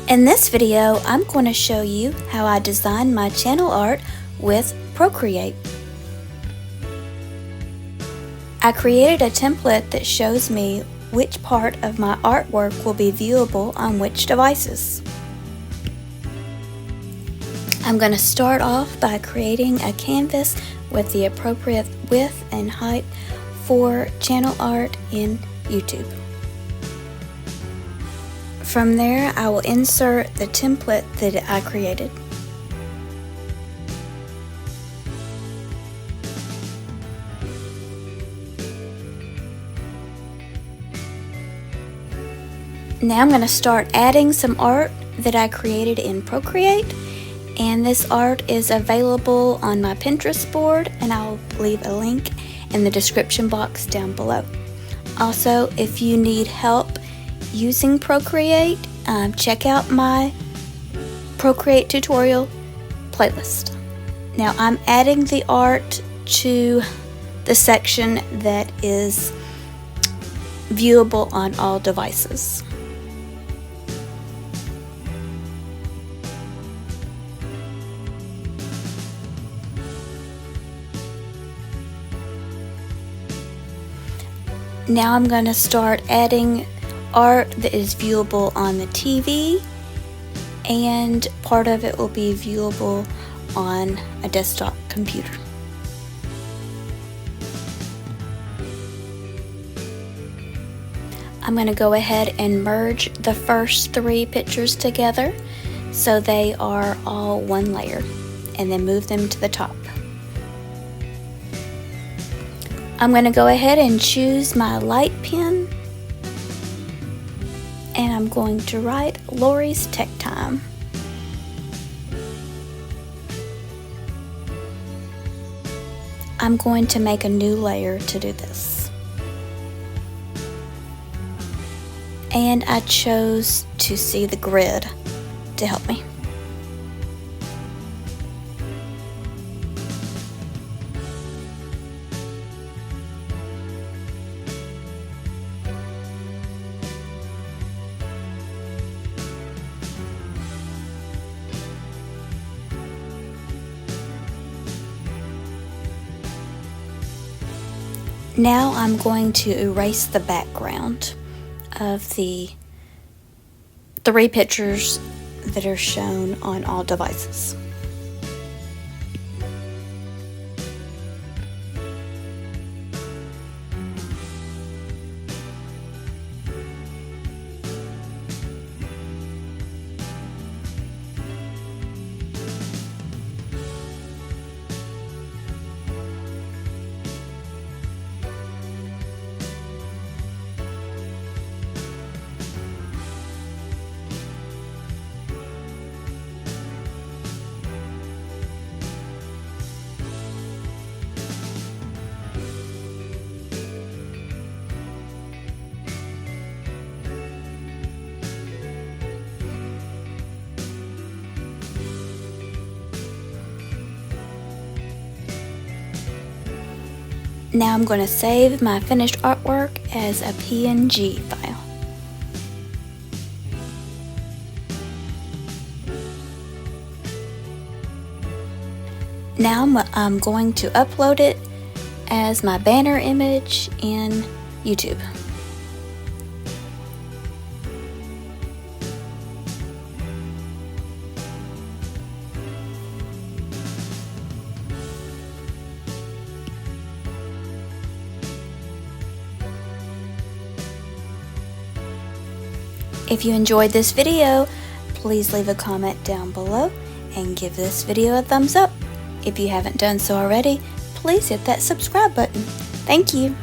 In this video, I'm going to show you how I designed my channel art with Procreate. I created a template that shows me which part of my artwork will be viewable on which devices. I'm going to start off by creating a canvas with the appropriate width and height for channel art in YouTube. From there, I will insert the template that I created. Now I'm going to start adding some art that I created in Procreate, and this art is available on my Pinterest board, and I'll leave a link in the description box down below. Also, if you need help using Procreate, check out my Procreate tutorial playlist. Now I'm adding the art to the section that is viewable on all devices. Now I'm going to start adding art that is viewable on the TV, and part of it will be viewable on a desktop computer. I'm going to go ahead and merge the first 3 pictures together so they are all one layer, and then move them to the top. I'm going to go ahead and choose my light pen, and I'm going to write Lori's Tech Time. I'm going to make a new layer to do this. And I chose to see the grid to help me. Now I'm going to erase the background of the 3 pictures that are shown on all devices. Now I'm going to save my finished artwork as a PNG file. Now I'm going to upload it as my banner image in YouTube. If you enjoyed this video, please leave a comment down below and give this video a thumbs up. If you haven't done so already, please hit that subscribe button. Thank you.